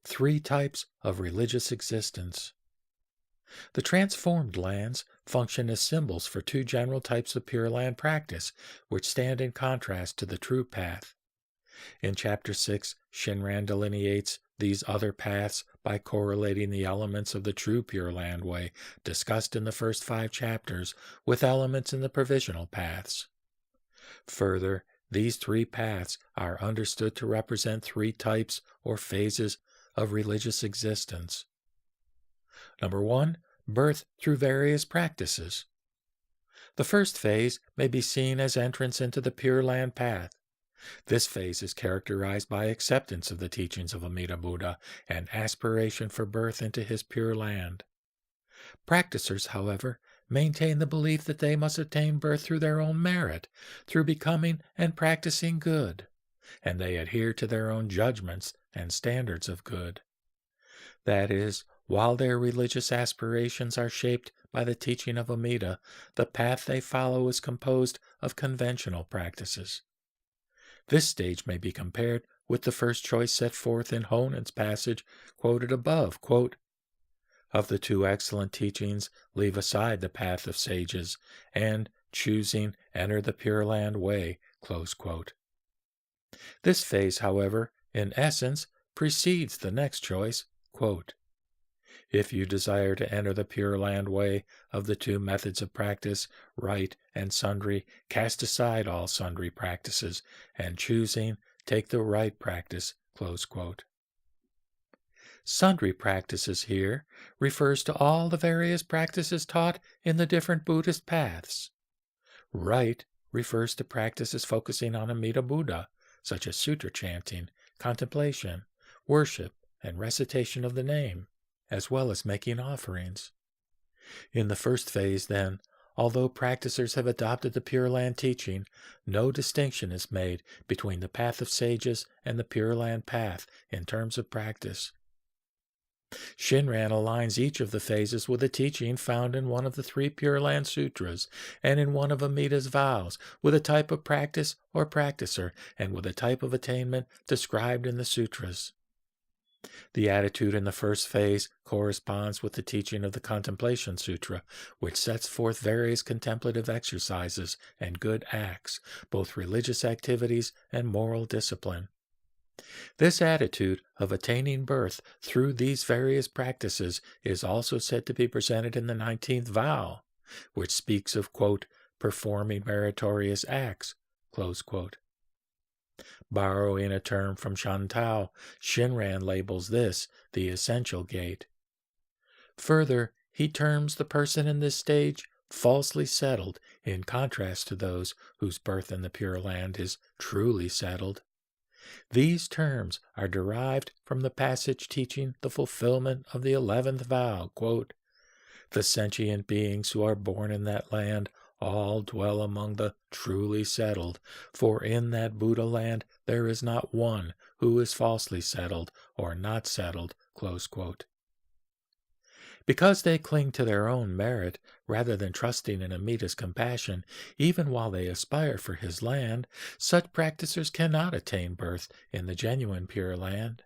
Three types of religious existence. The transformed lands function as symbols for two general types of Pure Land practice, which stand in contrast to the true path. In Chapter 6, Shinran delineates these other paths by correlating the elements of the true Pure Land way discussed in the first 5 chapters with elements in the provisional paths. Further, these 3 paths are understood to represent 3 types or phases of religious existence. Number 1, birth through various practices. The first phase may be seen as entrance into the Pure Land path. This phase is characterized by acceptance of the teachings of Amida Buddha and aspiration for birth into his Pure Land. Practicers, however, maintain the belief that they must attain birth through their own merit, through becoming and practicing good, and they adhere to their own judgments and standards of good. That is, while their religious aspirations are shaped by the teaching of Amida, the path they follow is composed of conventional practices. This stage may be compared with the first choice set forth in Honen's passage quoted above, quote, "Of the 2 excellent teachings, leave aside the path of sages, and, choosing, enter the Pure Land way." Close quote. This phase, however, in essence, precedes the next choice, quote, "If you desire to enter the Pure Land way of the 2 methods of practice, right and sundry, cast aside all sundry practices, and choosing, take the right practice." Close quote. Sundry practices here refers to all the various practices taught in the different Buddhist paths. Right refers to practices focusing on Amida Buddha, such as sutra chanting, contemplation, worship, and recitation of the name, as well as making offerings. In the first phase, then, although practicers have adopted the Pure Land teaching, no distinction is made between the path of sages and the Pure Land path in terms of practice. Shinran aligns each of the phases with a teaching found in one of the 3 Pure Land Sutras and in one of Amida's vows, with a type of practice or practicer, and with a type of attainment described in the sutras. The attitude in the first phase corresponds with the teaching of the Contemplation Sutra, which sets forth various contemplative exercises and good acts, both religious activities and moral discipline. This attitude of attaining birth through these various practices is also said to be presented in the 19th vow, which speaks of, quote, "performing meritorious acts," close quote. Borrowing a term from Shantao, Shinran labels this the essential gate. Further, he terms the person in this stage falsely settled, in contrast to those whose birth in the Pure Land is truly settled. These terms are derived from the passage teaching the fulfillment of the 11th vow, quote, "The sentient beings who are born in that land all dwell among the truly settled, for in that Buddha land there is not one who is falsely settled or not settled." Close quote. Because they cling to their own merit rather than trusting in Amida's compassion, even while they aspire for his land, such practicers cannot attain birth in the genuine Pure Land,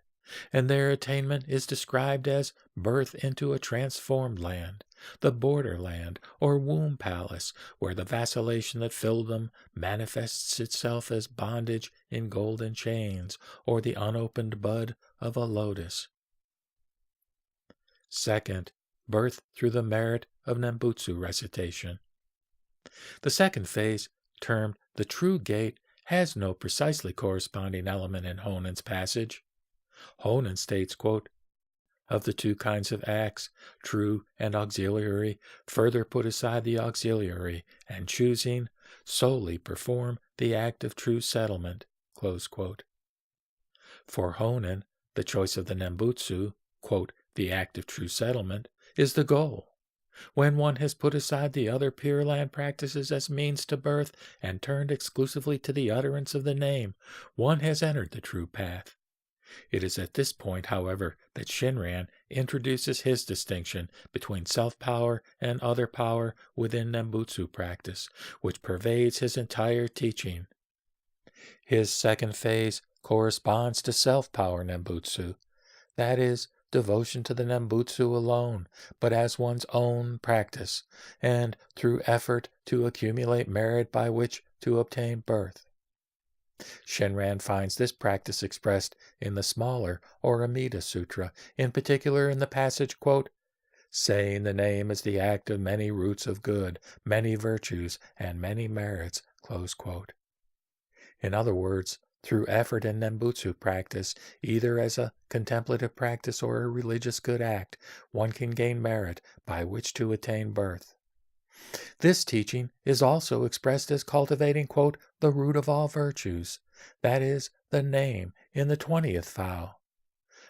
and their attainment is described as birth into a transformed land, the borderland or womb palace, where the vacillation that filled them manifests itself as bondage in golden chains, or the unopened bud of a lotus. Second, birth through the merit of Nembutsu recitation. The second phase, termed the true gate, has no precisely corresponding element in Honen's passage. Honen states, quote, "Of the 2 kinds of acts, true and auxiliary, further put aside the auxiliary, and choosing, solely perform the act of true settlement." Close quote. For Honen, the choice of the Nembutsu, quote, "the act of true settlement," is the goal. When one has put aside the other Pure Land practices as means to birth and turned exclusively to the utterance of the name, one has entered the true path. It is at this point, however, that Shinran introduces his distinction between self-power and other power within Nembutsu practice, which pervades his entire teaching. His second phase corresponds to self-power Nembutsu. that is, devotion to the Nembutsu alone, but as one's own practice, and through effort to accumulate merit by which to obtain birth. Shinran finds this practice expressed in the smaller or Amida Sutra, in particular in the passage, quote, saying the name is the act of many roots of good, many virtues, and many merits, close quote. In other words, through effort and Nembutsu practice, either as a contemplative practice or a religious good act, one can gain merit by which to attain birth. This teaching is also expressed as cultivating, quote, the root of all virtues, that is, the name in the 20th vow.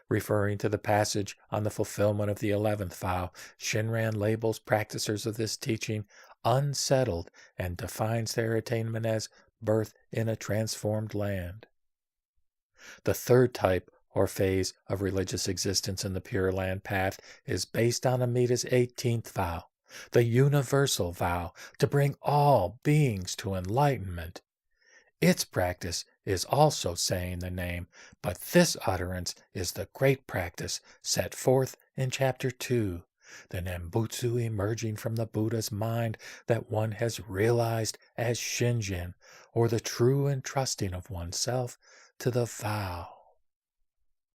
Referring to the passage on the fulfillment of the 11th vow, Shinran labels practitioners of this teaching unsettled and defines their attainment as birth in a transformed land. The third type or phase of religious existence in the Pure Land path is based on Amida's 18th vow, the universal vow to bring all beings to enlightenment. Its practice is also saying the name, but this utterance is the great practice set forth in Chapter 2, the Nembutsu emerging from the Buddha's mind that one has realized as Shinjin, or the true entrusting of oneself to the vow.